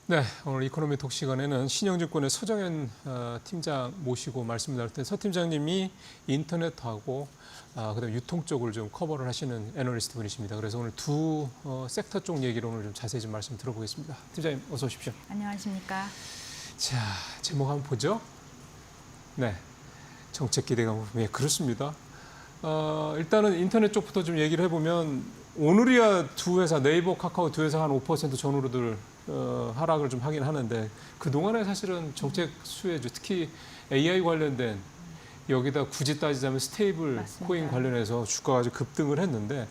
네, 오늘 이코노미 톡 시간에는 신영증권의 서정현 팀장 모시고 말씀 나눌 때 서 팀장님이 인터넷하고 그다음 유통 쪽을 좀 커버를 하시는 애널리스트 분이십니다. 그래서 오늘 두 섹터 쪽 얘기를 오늘 좀 자세히 좀 말씀 들어보겠습니다. 팀장님 어서 오십시오. 안녕하십니까. 자, 제목 한번 보죠. 네, 정책 기대감. 예, 그렇습니다. 일단은 인터넷 쪽부터 좀 얘기를 해보면 오늘이야 두 회사, 네이버, 카카오 두 회사 한 5% 전후로들 하락을 좀 하긴 하는데 그동안에 사실은 정책 수혜주, 특히 AI 관련된 여기다 굳이 따지자면 스테이블 맞습니다. 코인 관련해서 주가가 아주 급등을 했는데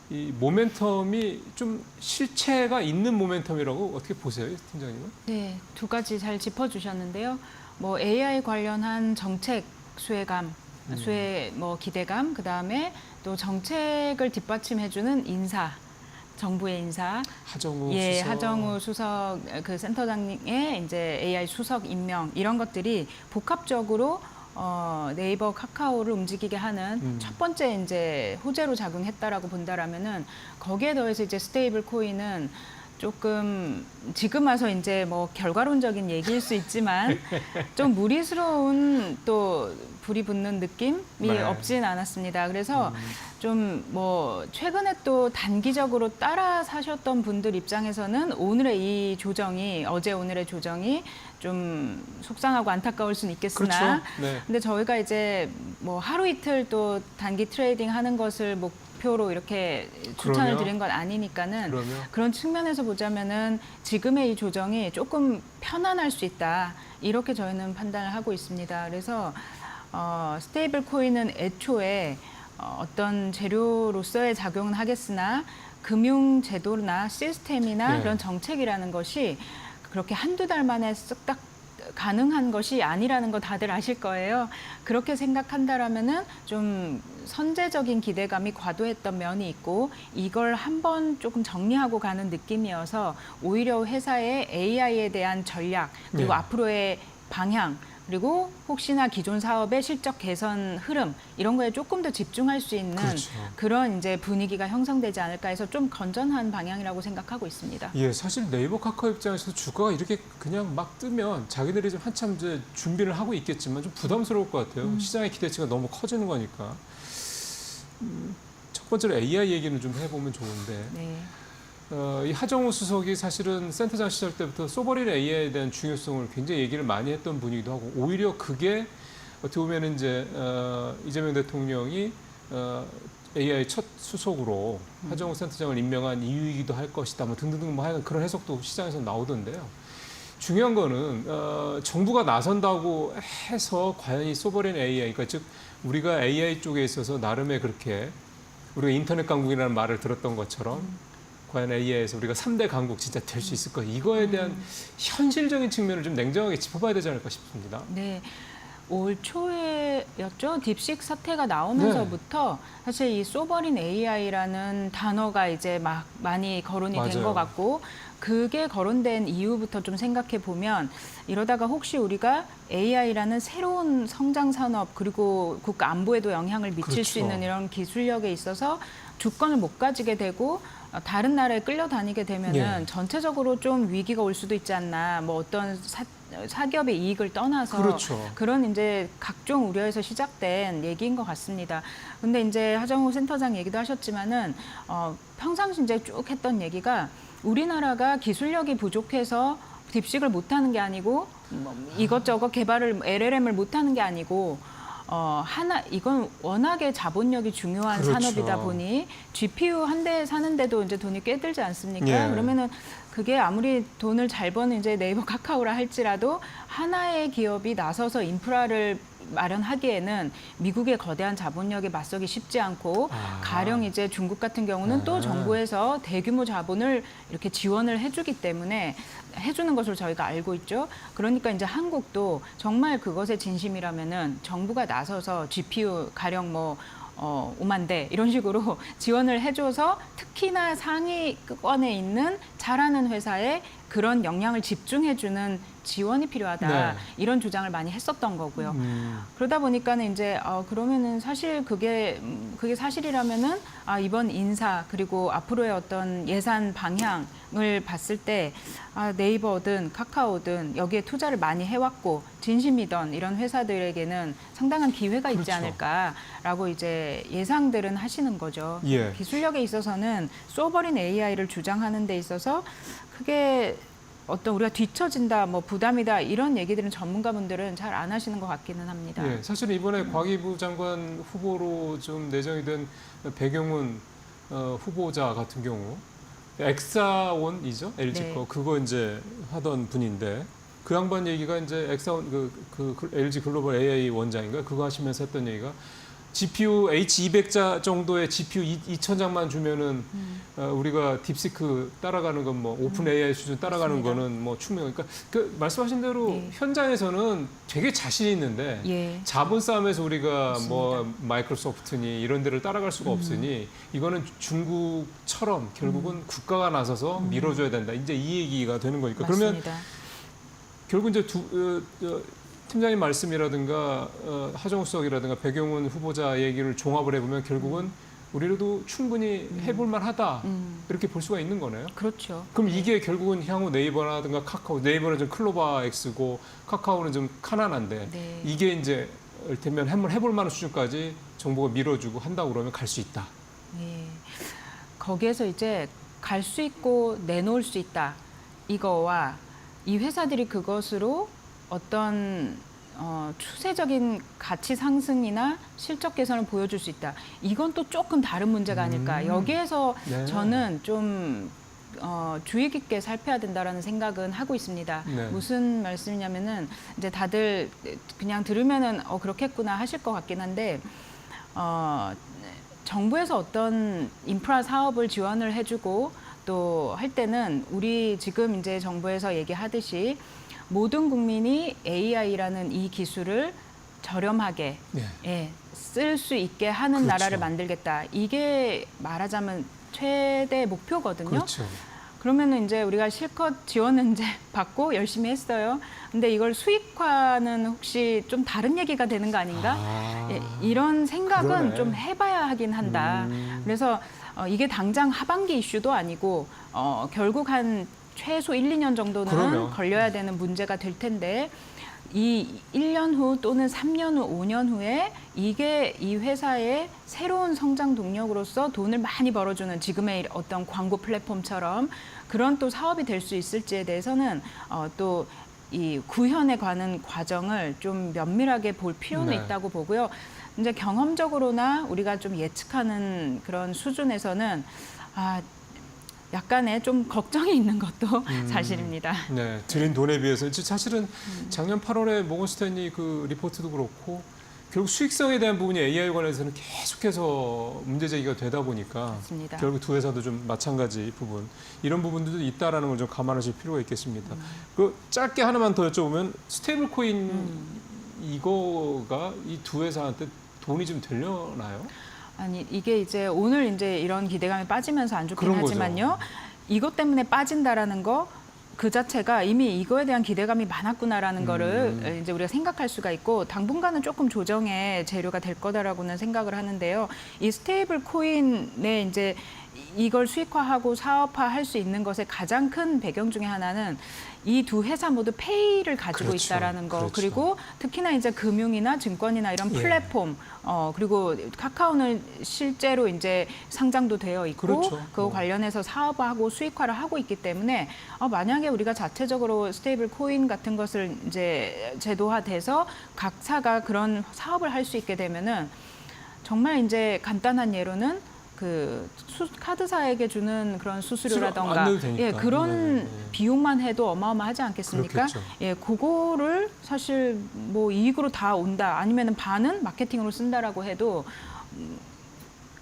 이 모멘텀이 좀 실체가 있는 모멘텀이라고 어떻게 보세요, 팀장님은? 네, 두 가지 잘 짚어주셨는데요. 뭐 AI 관련한 정책 수혜감, 수혜 뭐 기대감, 그 다음에 또 정책을 뒷받침해주는 인사, 정부의 인사, 하정우 예, 수석. 하정우 수석 그 센터장의 이제 AI 수석 임명 이런 것들이 복합적으로 네이버, 카카오를 움직이게 하는 첫 번째 이제 호재로 작용했다라고 본다라면은 거기에 더해서 이제 스테이블 코인은 조금 지금 와서 이제 뭐 결과론적인 얘기일 수 있지만 좀 무리스러운 또 불이 붙는 느낌이 네. 없진 않았습니다. 그래서 좀 뭐 최근에 또 단기적으로 따라 사셨던 분들 입장에서는 오늘의 이 조정이 어제 오늘의 조정이 좀 속상하고 안타까울 수는 있겠으나 그렇죠. 네. 근데 저희가 이제 뭐 하루 이틀 또 단기 트레이딩 하는 것을 목표로 이렇게 추천을 그러면? 드린 건 아니니까는 그러면? 그런 측면에서 보자면은 지금의 이 조정이 조금 편안할 수 있다. 이렇게 저희는 판단을 하고 있습니다. 그래서 스테이블 코인은 애초에 어떤 재료로서의 작용은 하겠으나 금융 제도나 시스템이나 네. 그런 정책이라는 것이 그렇게 한두 달 만에 쓱딱 가능한 것이 아니라는 거 다들 아실 거예요. 그렇게 생각한다라면은 좀 선제적인 기대감이 과도했던 면이 있고 이걸 한번 조금 정리하고 가는 느낌이어서 오히려 회사의 AI에 대한 전략 그리고 네. 앞으로의 방향 그리고 혹시나 기존 사업의 실적 개선 흐름 이런 거에 조금 더 집중할 수 있는 그렇죠. 그런 이제 분위기가 형성되지 않을까 해서 좀 건전한 방향이라고 생각하고 있습니다. 예, 사실 네이버 카카오 입장에서 주가가 이렇게 그냥 막 뜨면 자기들이 좀 한참 이제 준비를 하고 있겠지만 좀 부담스러울 것 같아요. 시장의 기대치가 너무 커지는 거니까. 첫 번째로 AI 얘기는 좀 해보면 좋은데 네. 이 하정우 수석이 사실은 센터장 시절 때부터 소버린 AI에 대한 중요성을 굉장히 얘기를 많이 했던 분이기도 하고 오히려 그게 어떻게 보면 이제 이재명 대통령이 AI 첫 수석으로 하정우 센터장을 임명한 이유이기도 할 것이다. 뭐 등등등 뭐 하여간 그런 해석도 시장에서 나오던데요. 중요한 거는 정부가 나선다고 해서 과연 이 소버린 AI, 그러니까 즉 우리가 AI 쪽에 있어서 나름의 그렇게 우리가 인터넷 강국이라는 말을 들었던 것처럼 과연 AI에서 우리가 3대 강국 진짜 될 수 있을까? 이거에 대한 현실적인 측면을 좀 냉정하게 짚어봐야 되지 않을까 싶습니다. 네. 올 초에였죠. 딥식 사태가 나오면서부터 사실 이 소버린 AI라는 단어가 이제 막 많이 거론이 된 맞아요. 것 같고 그게 거론된 이후부터 좀 생각해 보면 이러다가 혹시 우리가 AI라는 새로운 성장 산업 그리고 국가 안보에도 영향을 미칠 수 그렇죠. 있는 이런 기술력에 있어서 주권을 못 가지게 되고 다른 나라에 끌려다니게 되면은 예. 전체적으로 좀 위기가 올 수도 있지 않나. 뭐 어떤 사기업의 이익을 떠나서 그렇죠. 그런 이제 각종 우려에서 시작된 얘기인 것 같습니다. 근데 이제 하정우 센터장 얘기도 하셨지만은 평상시 이제 쭉 했던 얘기가 우리나라가 기술력이 부족해서 딥식을 못하는 게 아니고 뭐 이것저것 개발을 LLM을 못하는 게 아니고 이건 워낙에 자본력이 중요한 그렇죠. 산업이다 보니 GPU 한 대 사는데도 이제 돈이 꽤 들지 않습니까? 예. 그러면은 그게 아무리 돈을 잘 버는 이제 네이버 카카오라 할지라도 하나의 기업이 나서서 인프라를 마련하기에는 미국의 거대한 자본력에 맞서기 쉽지 않고 가령 이제 중국 같은 경우는 또 정부에서 대규모 자본을 이렇게 지원을 해주기 때문에 해주는 것으로 저희가 알고 있죠. 그러니까 이제 한국도 정말 그것에 진심이라면은 정부가 나서서 GPU 가령 뭐 5만 대 이런 식으로 지원을 해줘서 특히나 상위권에 있는 잘하는 회사에 그런 역량을 집중해주는 지원이 필요하다. 네. 이런 주장을 많이 했었던 거고요. 그러다 보니까는 이제 그러면은 사실 그게 사실이라면은 이번 인사 그리고 앞으로의 어떤 예산 방향을 봤을 때 네이버든 카카오든 여기에 투자를 많이 해왔고 진심이던 이런 회사들에게는 상당한 기회가 있지 그렇죠. 않을까라고 이제 예상들은 하시는 거죠. 예. 기술력에 있어서는 쏘버린 AI를 주장하는 데 있어서 그게 어떤 우리가 뒤처진다, 뭐 부담이다 이런 얘기들은 전문가분들은 잘 안 하시는 것 같기는 합니다. 예, 사실 이번에 과기부 장관 후보로 좀 내정이 된 배경훈 후보자 같은 경우 엑사온이죠, LG 네. 거 그거 이제 하던 분인데 그 양반 얘기가 이제 엑사온 그 LG 글로벌 AI 원장인가 그거 하시면서 했던 얘기가 GPU H200자 정도의 GPU 2,000장만 주면은 우리가 딥시크 따라가는 건 뭐 오픈 AI 수준 따라가는 맞습니다. 거는 뭐 충분히 그러니까 그 말씀하신 대로 네. 현장에서는 되게 자신 있는데 예. 자본 싸움에서 우리가 맞습니다. 뭐 마이크로소프트니 이런 데를 따라갈 수가 없으니 이거는 중국처럼 결국은 국가가 나서서 밀어줘야 된다. 이제 이 얘기가 되는 거니까 그러면 맞습니다. 결국 이제 팀장님 말씀이라든가 하정우 수석이라든가 배경훈 후보자 얘기를 종합을 해보면 결국은 우리로도 충분히 해볼 만하다 이렇게 볼 수가 있는 거네요. 그렇죠. 그럼 이게 결국은 향후 네이버라든가 카카오, 네이버는 좀 클로바 X고 카카오는 좀 카나나인데 네. 이게 이제 이를테면 한번 해볼 만한 수준까지 정부가 밀어주고 한다고 그러면 갈 수 있다. 예. 거기에서 이제 갈 수 있고 내놓을 수 있다. 이거와 이 회사들이 그것으로 어떤 추세적인 가치 상승이나 실적 개선을 보여줄 수 있다. 이건 또 조금 다른 문제가 아닐까. 여기에서 네. 저는 좀 주의 깊게 살펴야 된다라는 생각은 하고 있습니다. 네. 무슨 말씀이냐면은 이제 다들 그냥 들으면은 그렇겠구나 하실 것 같긴 한데 정부에서 어떤 인프라 사업을 지원을 해주고 또 할 때는 우리 지금 이제 정부에서 얘기하듯이 모든 국민이 AI라는 이 기술을 저렴하게 네. 쓸 수 있게 하는 그렇죠. 나라를 만들겠다. 이게 말하자면 최대 목표거든요. 그렇죠. 그러면은 이제 우리가 실컷 지원은 이제 받고 열심히 했어요. 근데 이걸 수익화는 혹시 좀 다른 얘기가 되는 거 아닌가? 이런 생각은 그러네. 좀 해봐야 하긴 한다. 그래서 이게 당장 하반기 이슈도 아니고 결국 한 최소 1, 2년 정도는 그럼요. 걸려야 되는 문제가 될 텐데 이 1년 후 또는 3년 후, 5년 후에 이게 이 회사의 새로운 성장 동력으로서 돈을 많이 벌어주는 지금의 어떤 광고 플랫폼처럼 그런 또 사업이 될 수 있을지에 대해서는 또 이 구현에 관한 과정을 좀 면밀하게 볼 필요는 네. 있다고 보고요. 이제 경험적으로나 우리가 좀 예측하는 그런 수준에서는 약간의 좀 걱정이 있는 것도 사실입니다. 네, 들인 돈에 비해서 사실은 작년 8월에 모건 스탠리 그 리포트도 그렇고 결국 수익성에 대한 부분이 AI 관련해서는 계속해서 문제 제기가 되다 보니까 맞습니다. 결국 두 회사도 좀 마찬가지 부분 이런 부분들도 있다라는 걸 좀 감안하실 필요가 있겠습니다. 그 짧게 하나만 더 여쭤보면 스테이블 코인 이거가 이 두 회사한테 돈이 좀 되려나요? 아니 이게 이제 오늘 이제 이런 기대감이 빠지면서 안 좋긴 그런 거죠. 하지만요. 이것 때문에 빠진다라는 거 그 자체가 이미 이거에 대한 기대감이 많았구나라는 거를 이제 우리가 생각할 수가 있고 당분간은 조금 조정의 재료가 될 거다라고는 생각을 하는데요. 이 스테이블 코인에 이제 이걸 수익화하고 사업화할 수 있는 것의 가장 큰 배경 중에 하나는 이 두 회사 모두 페이를 가지고 그렇죠. 있다라는 거. 그렇죠. 그리고 특히나 이제 금융이나 증권이나 이런 예. 플랫폼 그리고 카카오는 실제로 이제 상장도 되어 있고 그렇죠. 그거 관련해서 사업화하고 수익화를 하고 있기 때문에 만약에 우리가 자체적으로 스테이블 코인 같은 것을 이제 제도화돼서 각사가 그런 사업을 할 수 있게 되면은 정말 이제 간단한 예로는 그 카드사에게 주는 그런 수수료라던가 안 내도 되니까. 그런 네, 네. 비용만 해도 어마어마하지 않겠습니까? 그렇겠죠. 그거를 사실 뭐 이익으로 다 온다 아니면은 반은 마케팅으로 쓴다라고 해도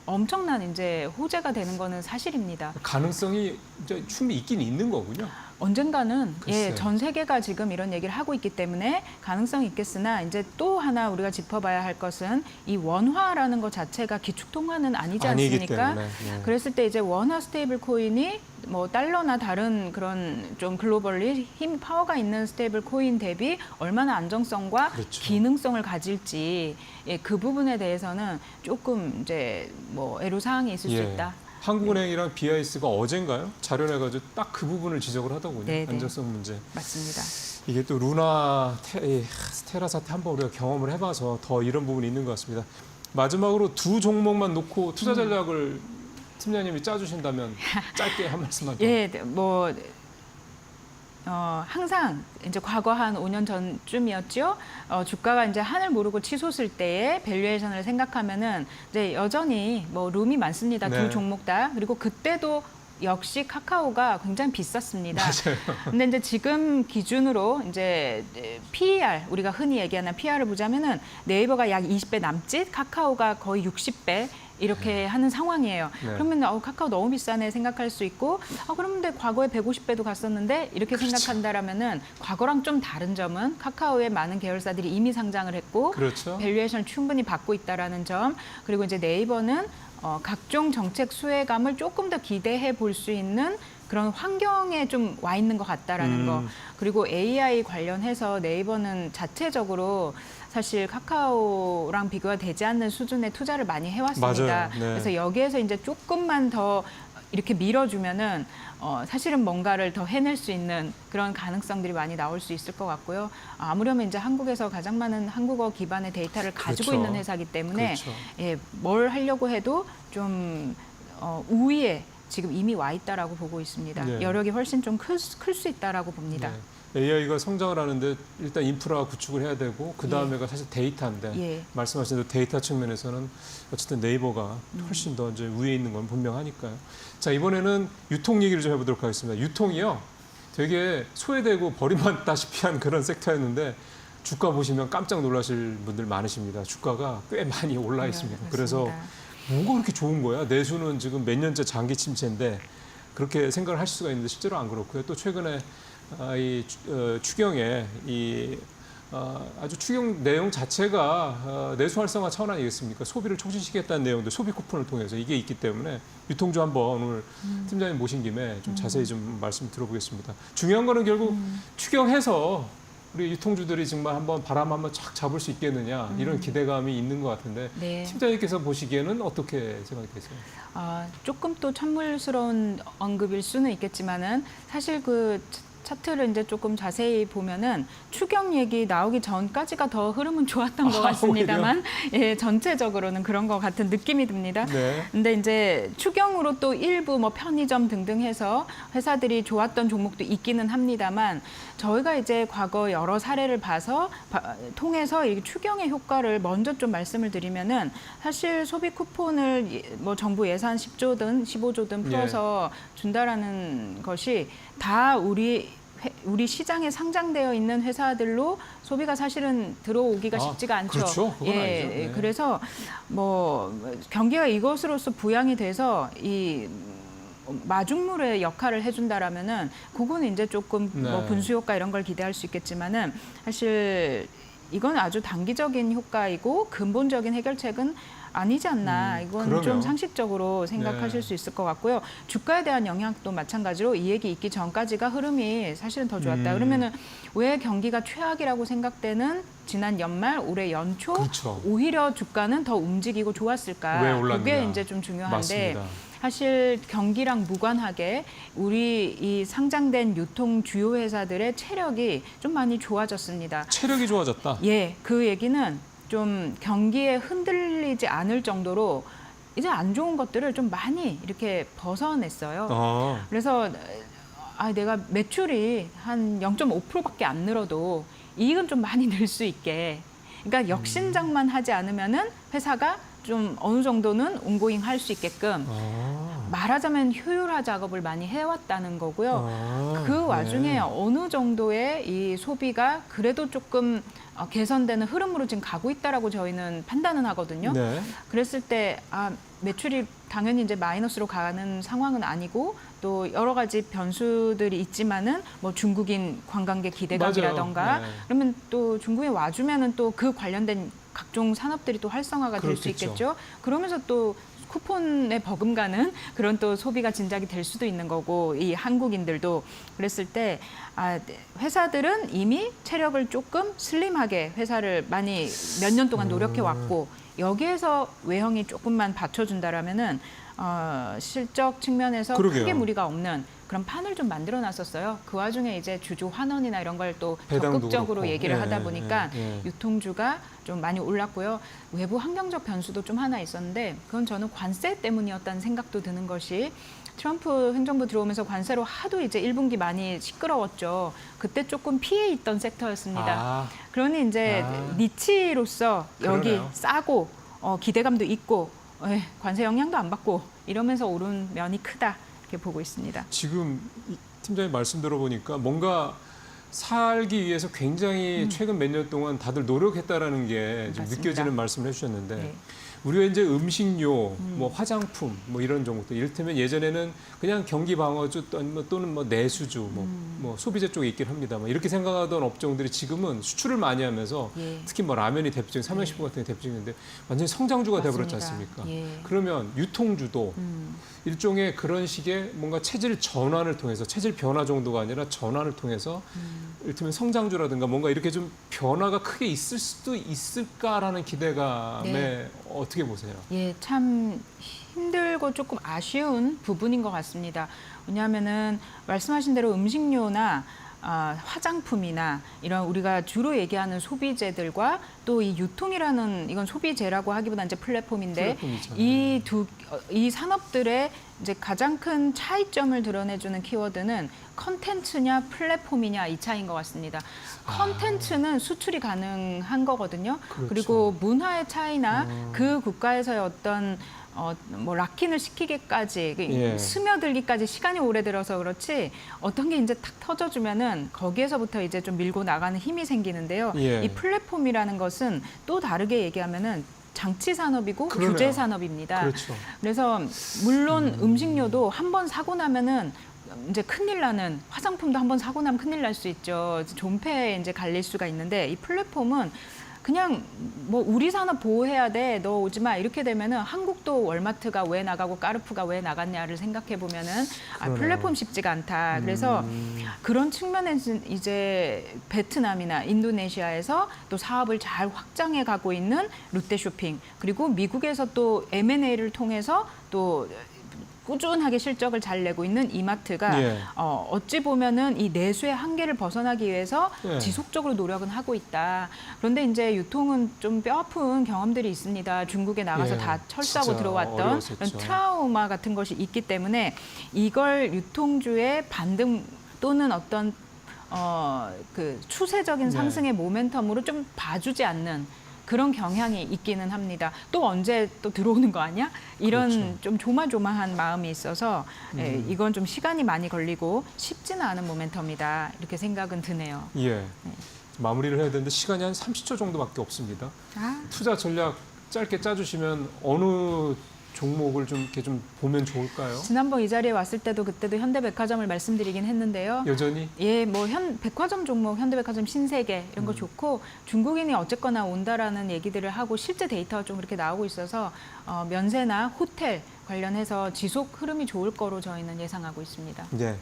엄청난 이제 호재가 되는 거는 사실입니다. 가능성이 이제 충분히 있긴 있는 거군요. 언젠가는 글쎄요. 전 세계가 지금 이런 얘기를 하고 있기 때문에 가능성이 있겠으나 이제 또 하나 우리가 짚어봐야 할 것은 이 원화라는 것 자체가 기축통화는 아니지 아니기 않습니까? 때문에. 네. 그랬을 때 이제 원화 스테이블 코인이 뭐 달러나 다른 그런 좀 글로벌리 힘 파워가 있는 스테이블 코인 대비 얼마나 안정성과 그렇죠. 기능성을 가질지 그 부분에 대해서는 조금 이제 뭐 애로사항이 있을 수 있다. 한국은행이랑 BIS가 어젠가요? 자료 내가지고 딱 그 부분을 지적을 하더군요. 네, 네. 안정성 문제. 맞습니다. 이게 또 루나 스테라 사태 한번 우리가 경험을 해봐서 더 이런 부분이 있는 것 같습니다. 마지막으로 두 종목만 놓고 투자 전략을 팀장님이 짜주신다면 짧게 한 말씀만 더. 예, 뭐 항상 이제 과거 한 5년 전쯤이었죠. 주가가 이제 하늘 모르고 치솟을 때의 밸류에이션을 생각하면은 이제 여전히 뭐 룸이 많습니다. 네. 두 종목 다. 그리고 그때도 역시 카카오가 굉장히 비쌌습니다. 맞아요. 근데 이제 지금 기준으로 이제 PER 우리가 흔히 얘기하는 PER을 보자면은 네이버가 약 20배 남짓, 카카오가 거의 60배 이렇게 하는 상황이에요. 네. 그러면 카카오 너무 비싸네 생각할 수 있고, 그런데 과거에 150배도 갔었는데 이렇게 그렇죠. 생각한다라면은 과거랑 좀 다른 점은 카카오의 많은 계열사들이 이미 상장을 했고, 그렇죠. 밸류에이션을 충분히 받고 있다라는 점, 그리고 이제 네이버는 각종 정책 수혜감을 조금 더 기대해 볼 수 있는 그런 환경에 좀 와 있는 것 같다라는 거. 그리고 AI 관련해서 네이버는 자체적으로 사실 카카오랑 비교가 되지 않는 수준의 투자를 많이 해왔습니다. 맞아요. 네. 그래서 여기에서 이제 조금만 더 이렇게 밀어주면은 사실은 뭔가를 더 해낼 수 있는 그런 가능성들이 많이 나올 수 있을 것 같고요. 아무려면 이제 한국에서 가장 많은 한국어 기반의 데이터를 가지고 그렇죠. 있는 회사이기 때문에 그렇죠. 뭘 하려고 해도 좀 우위에 지금 이미 와 있다라고 보고 있습니다. 네. 여력이 훨씬 좀 클 수 있다라고 봅니다. 네. AI가 성장을 하는데 일단 인프라 구축을 해야 되고 그 다음에가 사실 데이터인데 예. 말씀하신 대로 데이터 측면에서는 어쨌든 네이버가 훨씬 더 이제 위에 있는 건 분명하니까요. 자, 이번에는 유통 얘기를 좀 해보도록 하겠습니다. 유통이요, 되게 소외되고 버림받다시피 한 그런 섹터였는데 주가 보시면 깜짝 놀라실 분들 많으십니다. 주가가 꽤 많이 올라 있습니다. 네, 그래서 뭐가 그렇게 좋은 거야? 내수는 지금 몇 년째 장기 침체인데 그렇게 생각을 하실 수가 있는데 실제로 안 그렇고요. 또 최근에 추경에 아주 추경 내용 자체가 내수 활성화 차원 아니겠습니까? 소비를 촉진시키겠다는 내용도 소비 쿠폰을 통해서 이게 있기 때문에 유통주 한번 오늘 팀장님 모신 김에 좀 자세히 좀 말씀 들어보겠습니다. 중요한 거는 결국 추경해서 우리 유통주들이 정말 한번 바람 한번 쫙 잡을 수 있겠느냐 이런 기대감이 있는 것 같은데 네. 팀장님께서 보시기에는 어떻게 생각이 되세요? 조금 또 천물스러운 언급일 수는 있겠지만은 사실 그 차트를 이제 조금 자세히 보면은 추경 얘기 나오기 전까지가 더 흐름은 좋았던 것 같습니다만, 전체적으로는 그런 것 같은 느낌이 듭니다. 네. 근데 이제 추경으로 또 일부 뭐 편의점 등등 해서 회사들이 좋았던 종목도 있기는 합니다만, 저희가 이제 과거 여러 사례를 통해서 이 추경의 효과를 먼저 좀 말씀을 드리면은 사실 소비 쿠폰을 뭐 정부 예산 10조든 15조든 풀어서 준다라는 것이 다 우리 시장에 상장되어 있는 회사들로 소비가 사실은 들어오기가 쉽지가 않죠. 그렇죠. 그건 아니죠. 네. 그래서 뭐 경기가 이것으로서 부양이 돼서 이 마중물의 역할을 해준다라면은 그거는 이제 조금 뭐 네. 분수 효과 이런 걸 기대할 수 있겠지만은 사실 이건 아주 단기적인 효과이고 근본적인 해결책은 아니지 않나. 이건 그러면. 좀 상식적으로 생각하실 네. 수 있을 것 같고요. 주가에 대한 영향도 마찬가지로 이 얘기 있기 전까지가 흐름이 사실은 더 좋았다. 그러면은 왜 경기가 최악이라고 생각되는 지난 연말, 올해 연초 그렇죠. 오히려 주가는 더 움직이고 좋았을까? 왜 올랐느냐. 그게 이제 좀 중요한데 맞습니다. 사실 경기랑 무관하게 우리 이 상장된 유통 주요 회사들의 체력이 좀 많이 좋아졌습니다. 체력이 좋아졌다. 그 얘기는 좀 경기에 흔들리지 않을 정도로 이제 안 좋은 것들을 좀 많이 이렇게 벗어냈어요. 그래서 내가 매출이 한 0.5%밖에 안 늘어도 이익은 좀 많이 늘 수 있게. 그러니까 역신장만 하지 않으면은 회사가 좀 어느 정도는 온고잉 할 수 있게끔 말하자면 효율화 작업을 많이 해왔다는 거고요. 그 와중에 네. 어느 정도의 이 소비가 그래도 조금 개선되는 흐름으로 지금 가고 있다라고 저희는 판단은 하거든요. 네. 그랬을 때 매출이 당연히 이제 마이너스로 가는 상황은 아니고 또 여러 가지 변수들이 있지만은 뭐 중국인 관광객 기대감이라던가 맞아요. 네. 그러면 또 중국에 와주면은 또 그 관련된 각종 산업들이 또 활성화가 될 수 그렇겠죠. 있겠죠. 그러면서 또 쿠폰에 버금가는 그런 또 소비가 진작이 될 수도 있는 거고 이 한국인들도 그랬을 때 회사들은 이미 체력을 조금 슬림하게 회사를 많이 몇 년 동안 노력해 왔고 여기에서 외형이 조금만 받쳐준다라면은 실적 측면에서 그러게요. 크게 무리가 없는 그런 판을 좀 만들어 놨었어요. 그 와중에 이제 주주 환원이나 이런 걸 또 배당도 적극적으로 그렇고. 얘기를 예, 하다 보니까 예. 유통주가 좀 많이 올랐고요. 외부 환경적 변수도 좀 하나 있었는데 그건 저는 관세 때문이었다는 생각도 드는 것이 트럼프 행정부 들어오면서 관세로 하도 이제 1분기 많이 시끄러웠죠. 그때 조금 피해 있던 섹터였습니다. 그러니 이제 니치로서 여기 그러네요. 싸고 기대감도 있고 관세 영향도 안 받고 이러면서 오른 면이 크다 이렇게 보고 있습니다. 지금 이 팀장님 말씀 들어보니까 뭔가 살기 위해서 굉장히 최근 몇 년 동안 다들 노력했다라는 게 좀 맞습니다. 느껴지는 말씀을 해주셨는데 네. 우리가 이제 음식료, 뭐 화장품, 뭐 이런 종목들 이를테면 예전에는 그냥 경기 방어주 또는 뭐 내수주, 뭐 소비재 쪽에 있긴 합니다. 뭐 이렇게 생각하던 업종들이 지금은 수출을 많이 하면서 예. 특히 뭐 라면이 대표적인 삼양식품 같은 게 대표적인데 완전히 성장주가 돼버렸지 맞습니다. 않습니까? 예. 그러면 유통주도 일종의 그런 식의 뭔가 체질 전환을 통해서 체질 변화 정도가 아니라 전환을 통해서 이를테면 성장주라든가 뭔가 이렇게 좀 변화가 크게 있을 수도 있을까라는 기대감에 네. 어떻게 보세요? 예, 참 힘들고 조금 아쉬운 부분인 것 같습니다. 왜냐하면은 말씀하신 대로 음식료나 화장품이나 이런 우리가 주로 얘기하는 소비재들과 또 이 유통이라는 이건 소비재라고 하기보다 이제 플랫폼인데 플랫폼이죠. 이 산업들의 이제 가장 큰 차이점을 드러내주는 키워드는 컨텐츠냐 플랫폼이냐 이 차이인 것 같습니다. 컨텐츠는 수출이 가능한 거거든요. 그렇죠. 그리고 문화의 차이나 그 국가에서의 어떤 뭐 락인을 시키기까지 예. 스며들기까지 시간이 오래 들어서 그렇지 어떤 게 이제 탁 터져주면은 거기에서부터 이제 좀 밀고 나가는 힘이 생기는데요. 예. 이 플랫폼이라는 것은 또 다르게 얘기하면은 장치 산업이고 그러네요. 규제 산업입니다. 그렇죠. 그래서 물론 음식료도 한 번 사고 나면은 이제 큰일 나는 화장품도 한 번 사고 나면 큰일 날 수 있죠. 존폐에 이제 갈릴 수가 있는데 이 플랫폼은 그냥 뭐 우리 산업 보호해야 돼, 너 오지 마 이렇게 되면은 한국도 월마트가 왜 나가고 까르푸가 왜 나갔냐를 생각해 보면은 그러네요. 플랫폼 쉽지가 않다. 그래서 그런 측면에서 이제 베트남이나 인도네시아에서 또 사업을 잘 확장해 가고 있는 롯데쇼핑 그리고 미국에서 또 M&A를 통해서 또 꾸준하게 실적을 잘 내고 있는 이마트가 예. 어찌 보면은 이 내수의 한계를 벗어나기 위해서 예. 지속적으로 노력은 하고 있다. 그런데 이제 유통은 좀 뼈아픈 경험들이 있습니다. 중국에 나가서 예. 다 철수하고 진짜 들어왔던 어려웠었죠. 그런 트라우마 같은 것이 있기 때문에 이걸 유통주의 반등 또는 어떤 그 추세적인 네. 상승의 모멘텀으로 좀 봐주지 않는 그런 경향이 있기는 합니다. 또 언제 또 들어오는 거 아니야? 이런 그렇죠. 좀 조마조마한 마음이 있어서 이건 좀 시간이 많이 걸리고 쉽지는 않은 모멘텀이다. 이렇게 생각은 드네요. 예. 마무리를 해야 되는데 시간이 한 30초 정도밖에 없습니다. 투자 전략 짧게 짜주시면 어느 종목을 좀 이렇게 좀 보면 좋을까요? 지난번 이 자리에 왔을 때도 그때도 현대백화점을 말씀드리긴 했는데요. 여전히 예, 뭐 백화점 종목, 현대백화점 신세계 이런 거 좋고 중국인이 어쨌거나 온다라는 얘기들을 하고 실제 데이터가 좀 그렇게 나오고 있어서 면세나 호텔 관련해서 지속 흐름이 좋을 거로 저희는 예상하고 있습니다. 예.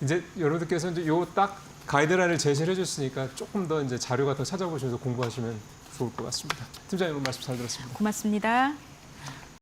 이제 여러분들께서 이제 요 딱 가이드라인을 제시를 해줬으니까 조금 더 이제 자료 같은 거 찾아보시면서 공부하시면 좋을 것 같습니다. 팀장님 말씀 잘 들었습니다. 고맙습니다.